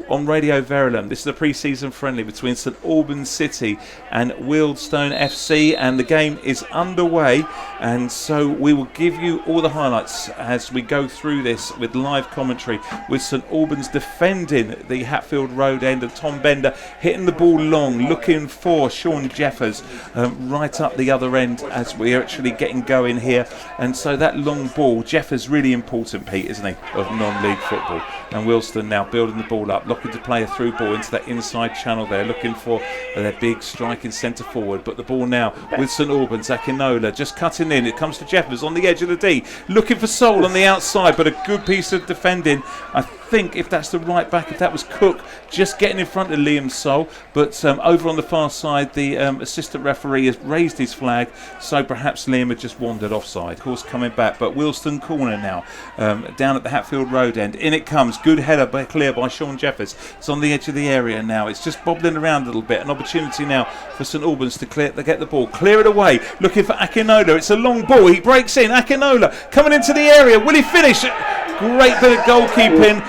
on Radio Verulam. This is a pre-season friendly between St Albans City and Wealdstone FC, and the game is underway, and so we will give you all the highlights as we go through this with live commentary, with St Albans defending the Hatfield Road end and Tom Bender hitting the ball long, looking for Sean Jeffers right up the other end as we're actually getting going here. And so that long ball, Jeffers really important, Pete, isn't he, of non-league football. And Wealdstone now building the ball up, looking to play a through ball into that inside channel there, looking for their big striking centre forward. But the ball now with St Albans, Akinola just cutting in. It comes to Jeffers on the edge of the D, looking for Sol on the outside, but a good piece of defending. I think if that's the right back, if that was Cook, just getting in front of Liam Sol. But over on the far side, the assistant referee has raised his flag, so perhaps Liam had just wandered offside. Of course, coming back, but Wealdstone corner now, down at the Hatfield Road end. In it comes, good header clear by Sean Jeffers. It's on the edge of the area now. It's just bobbling around a little bit. An opportunity now for St Albans to get the ball, clear it away, looking for Akinola. It's a long ball. He breaks in. Akinola coming into the area. Will he finish? Great bit of goalkeeping.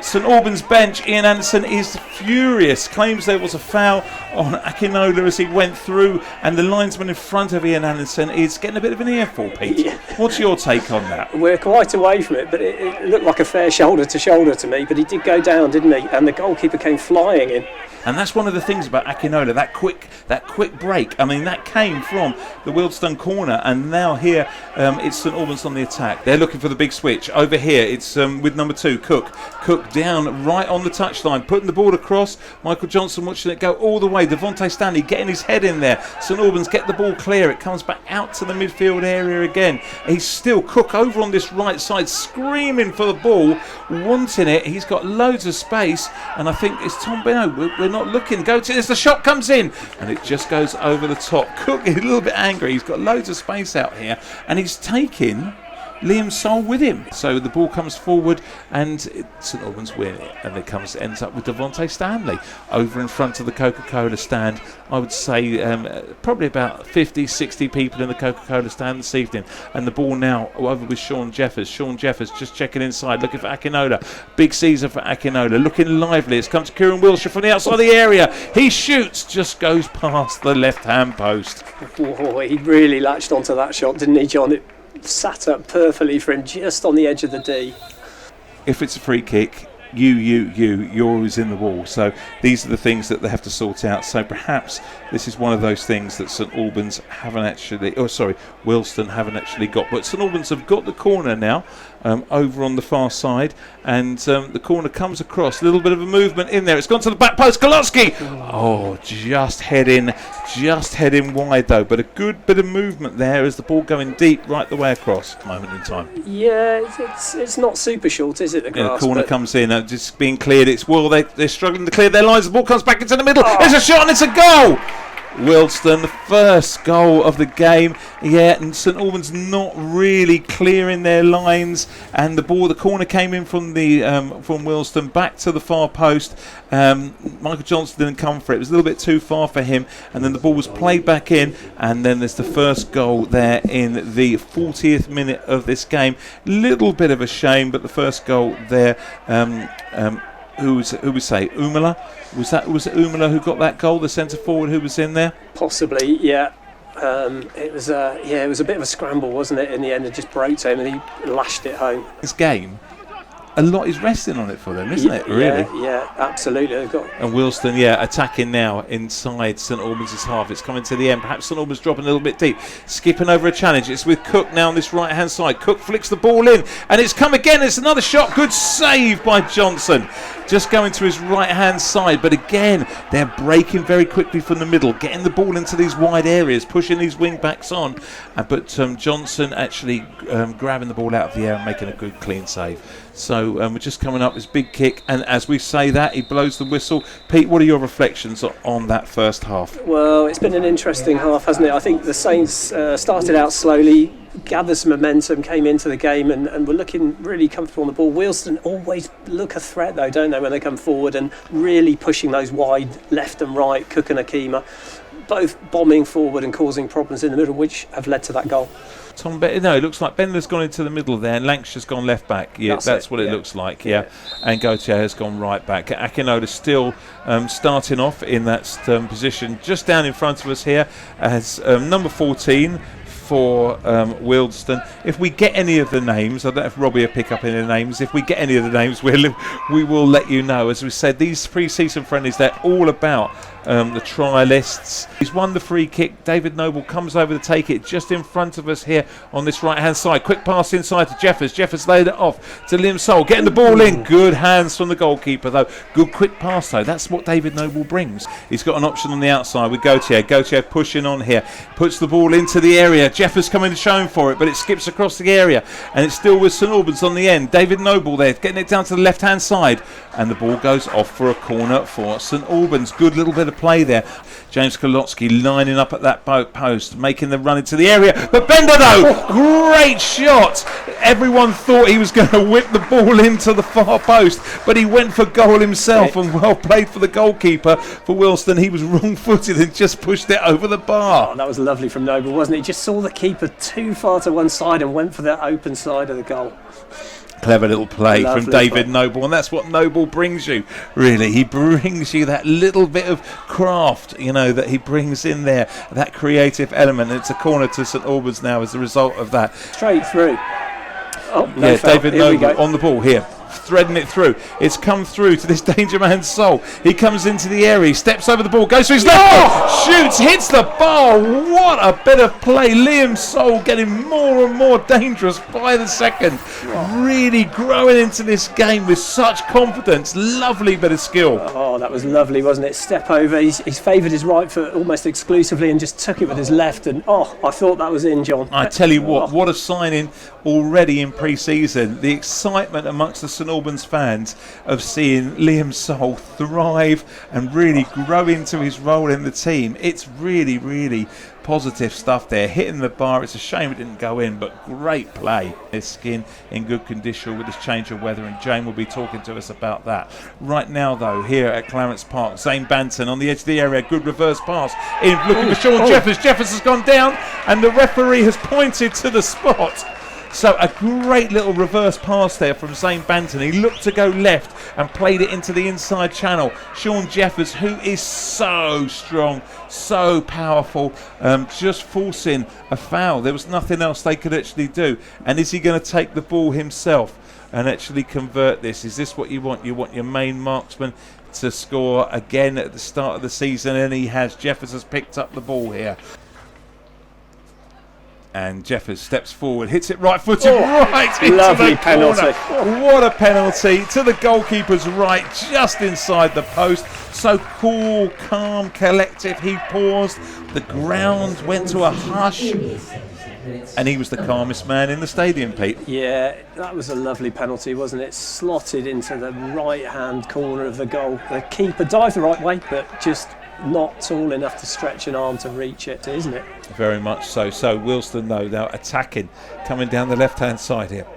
St Albans bench, Ian Anderson is furious, claims there was a foul on Akinola as he went through, and the linesman in front of Ian Anderson is getting a bit of an earful, Pete. Yeah. What's your take on that? We're quite away from it, but it looked like a fair shoulder to shoulder to me, but he did go down, didn't he? And the goalkeeper came flying in. And that's one of the things about Akinola, that quick break. I mean, that came from the Wealdstone corner, and now here it's St Albans on the attack. They're looking for the big switch. Over here, it's with number 2, Cook. Cook down right on the touchline, putting the ball across. Michael Johnson watching it go all the way. Devontae Stanley getting his head in there. St Albans get the ball clear. It comes back out to the midfield area again. He's still Cook over on this right side, screaming for the ball, wanting it. He's got loads of space, and I think it's Tom Beno. We're not looking. As the shot comes in, and it just goes over the top. Cook is a little bit angry. He's got loads of space out here, and he's taking Liam Sol with him. So the ball comes forward, and St Albans win it, and it ends up with Devontae Stanley over in front of the Coca-Cola stand. I would say probably about 50, 60 people in the Coca-Cola stand this evening, and the ball now over with Sean Jeffers. Sean Jeffers just checking inside, looking for Akinola. Big season for Akinola, looking lively. It's come to Kieran Wilshire from the outside of the area. He shoots, just goes past the left-hand post. Oh, he really latched onto that shot, didn't he, John? It sat up perfectly for him, just on the edge of the D. If it's a free kick, you're always in the wall. So these are the things that they have to sort out. So perhaps this is one of those things that St Albans Wealdstone haven't actually got. But St Albans have got the corner now, over on the far side, and the corner comes across. A little bit of a movement in there. It's gone to the back post. Koloski! Oh, just heading wide though. But a good bit of movement there as the ball going deep right the way across. Moment in time. Yeah, it's not super short, is it? The corner comes in, just being cleared. It's they're struggling to clear their lines. The ball comes back into the middle. There's a shot and it's a goal. Wealdstone, the first goal of the game. Yeah, and St Albans not really clearing their lines, and the corner came in from Wealdstone back to the far post. Michael Johnson didn't come for it. It was a little bit too far for him, and then the ball was played back in, and then there's the first goal there in the 40th minute of this game. Little bit of a shame, but the first goal there. Who we say Umala? Was it Umala who got that goal? The centre forward who was in there? Possibly, yeah. It was a bit of a scramble, wasn't it? In the end, it just broke to him, and he lashed it home. This game, a lot is resting on it for them, isn't it? Really? Yeah, absolutely. And Wealdstone, attacking now inside St Albans' half. It's coming to the end. Perhaps St Albans dropping a little bit deep, skipping over a challenge. It's with Cook now on this right-hand side. Cook flicks the ball in, and it's come again. It's another shot. Good save by Johnson. Just going to his right-hand side, but again, they're breaking very quickly from the middle, getting the ball into these wide areas, pushing these wing-backs on. But Johnson actually grabbing the ball out of the air and making a good, clean save. So we're just coming up this big kick, and as we say that, he blows the whistle. Pete, what are your reflections on that first half? Well, it's been an interesting half, hasn't it? I think the Saints started out slowly, gathered some momentum, came into the game, and were looking really comfortable on the ball. Wealdstone always look a threat, though, don't they, when they come forward, and really pushing those wide left and right, Cook and Akima. both bombing forward and causing problems in the middle, which have led to that goal. It looks like Bendler's gone into the middle there, and Lancashire's gone left back. Yeah, that's what it looks like. Yeah, and Gautier has gone right back. Akinola still starting off in that position, just down in front of us here as number 14 for Wealdstone. If we get any of the names, I don't know if Robbie will pick up any of the names. If we get any of the names, we will let you know. As we said, these pre-season friendlies, they're all about the trialists. He's won the free kick. David Noble comes over to take it just in front of us here on this right hand side. Quick pass inside to Jeffers. Jeffers laid it off to Liam Soul, getting the ball in. Good hands from the goalkeeper though. Good quick pass though. That's what David Noble brings. He's got an option on the outside with Gautier. Gautier pushing on here, puts the ball into the area. Jeffers coming to show him for it, but it skips across the area and it's still with St Albans on the end. David Noble there getting it down to the left hand side, and the ball goes off for a corner for St Albans. Good little bit of play there. James Kolotsky lining up at that post, making the run into the area, but Bender though, great shot. Everyone thought he was going to whip the ball into the far post, but he went for goal himself, and well played for the goalkeeper for Wealdstone. He was wrong-footed and just pushed it over the bar. Oh, that was lovely from Noble, wasn't it? He just saw the keeper too far to one side and went for the open side of the goal. Clever little play from David Noble, and that's what Noble brings you, really. He brings you that little bit of craft, that he brings in there, that creative element. And it's a corner to St Albans now as a result of that. Straight through. Oh, no, yeah, David Noble on the ball here, threading it through. It's come through to this danger man Soul. He comes into the area, he steps over the ball, goes to his left, shoots, hits the bar. What a bit of play. Liam Soul getting more and more dangerous by the second. Really growing into this game with such confidence. Lovely bit of skill. Oh, that was lovely, wasn't it? Step over, he's favoured his right foot almost exclusively and just took it with his left, and I thought that was in, John. I tell you what a signing already in pre-season. The excitement amongst the St Albans fans of seeing Liam Soul thrive and really grow into his role in the team. It's really, really positive stuff there, hitting the bar. It's a shame it didn't go in, but great play. His skin in good condition with this change of weather, and Jane will be talking to us about that. Right now though, here at Clarence Park, Zane Banton on the edge of the area, good reverse pass in, looking for Sean Jeffers. Jeffers has gone down and the referee has pointed to the spot. So a great little reverse pass there from Zane Banton. He looked to go left and played it into the inside channel. Sean Jeffers, who is so strong, so powerful, just forcing a foul. There was nothing else they could actually do. And is he going to take the ball himself and actually convert this? Is this what you want? You want your main marksman to score again at the start of the season, and he has. Jeffers has picked up the ball here. And Jeffers steps forward, hits it right-footed, right into the corner. What a penalty to the goalkeeper's right, just inside the post. So cool, calm, collective. He paused. The ground went to a hush. And he was the calmest man in the stadium, Pete. Yeah, that was a lovely penalty, wasn't it? Slotted into the right-hand corner of the goal. The keeper dived the right way, but just not tall enough to stretch an arm to reach it, isn't it? Very much so. So Wealdstone, though, now attacking, coming down the left-hand side here.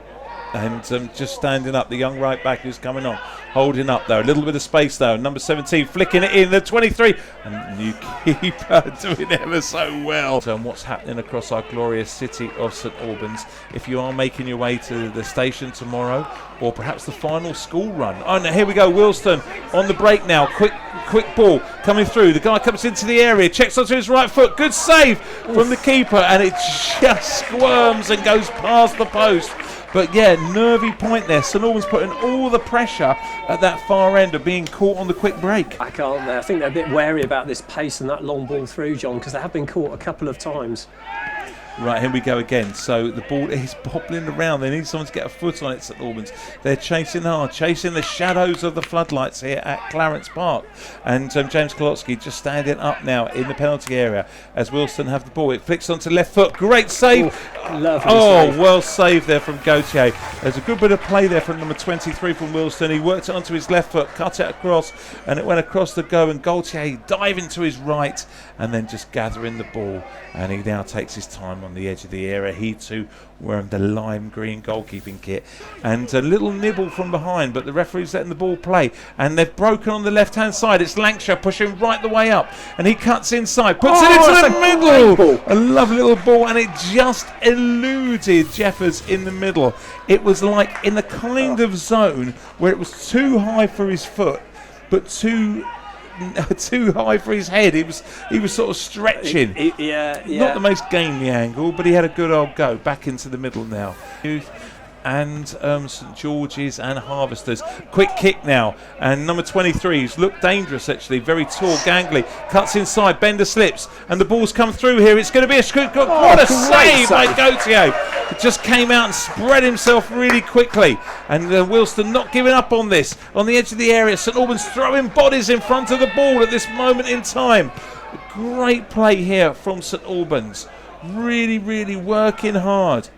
And just standing up, the young right back who's coming on, holding up though. A little bit of space though. Number 17 flicking it in, the 23, and the new keeper doing ever so well. So, and what's happening across our glorious city of St Albans? If you are making your way to the station tomorrow, or perhaps the final school run. Oh no, here we go. Wealdstone on the break now. Quick ball coming through. The guy comes into the area, checks onto his right foot. Good save from the keeper, and it just squirms and goes past the post. But yeah, nervy point there. St Albans putting all the pressure at that far end of being caught on the quick break. I think they're a bit wary about this pace and that long ball through, John, because they have been caught a couple of times. Right, here we go again. So the ball is bobbling around. They need someone to get a foot on it, St Albans. They're chasing hard, chasing the shadows of the floodlights here at Clarence Park. And James Kolotsky just standing up now in the penalty area as Wealdstone have the ball. It flicks onto left foot. Great save. Lovely save. Well saved there from Gautier. There's a good bit of play there from number 23 from Wealdstone. He worked it onto his left foot, cut it across, and it went across the go. And Gautier diving to his right and then just gathering the ball. And he now takes his time on the edge of the area. He too wearing the lime green goalkeeping kit, and a little nibble from behind, but the referee's letting the ball play, and they've broken on the left hand side. It's Lancashire pushing right the way up, and he cuts inside, puts it into the middle. A lovely little ball, and it just eluded Jeffers in the middle. It was like in the kind of zone where it was too high for his foot, but too high for his head. He was sort of stretching. Not the most gamely angle, but he had a good old go. Back into the middle now. And St George's and Harvesters. Quick kick now, and number 23, who's looked dangerous actually, very tall, gangly, cuts inside, Bender slips, and the ball's come through here. It's going to be a scoop. What a save by Gautier! It just came out and spread himself really quickly, and Wealdstone not giving up on this. On the edge of the area, St Albans throwing bodies in front of the ball at this moment in time. Great play here from St Albans. Really, really working hard.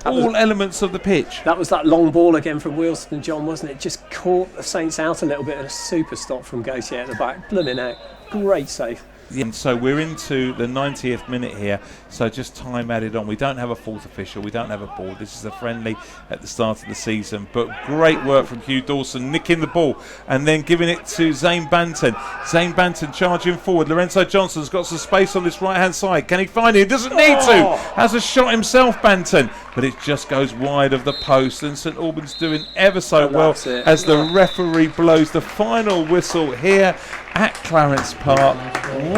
All elements of the pitch. That was that long ball again from Wealdstone, John, wasn't it? Just caught the Saints out a little bit, and a super stop from Gautier at the back. Blooming out. Great save. And so we're into the 90th minute here, so just time added on. We don't have a fourth official, we don't have a ball. This is a friendly at the start of the season, but great work from Hugh Dawson, nicking the ball and then giving it to Zane Banton. Zane Banton charging forward. Lorenzo Johnson's got some space on this right hand side. Can he find it? He doesn't need to. Has a shot himself, Banton, but it just goes wide of the post, and St Albans doing ever so well as the referee blows the final whistle here at Clarence Park.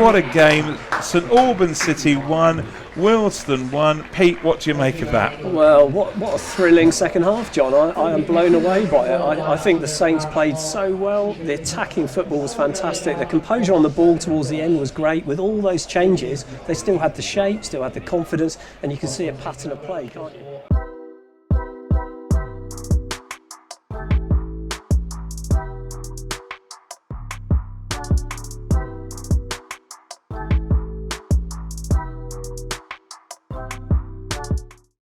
What a game. St Albans City won, Wealdstone won. Pete, what do you make of that? Well, what a thrilling second half, John. I am blown away by it. I think the Saints played so well. The attacking football was fantastic. The composure on the ball towards the end was great. With all those changes, they still had the shape, still had the confidence, and you can see a pattern of play, can't you?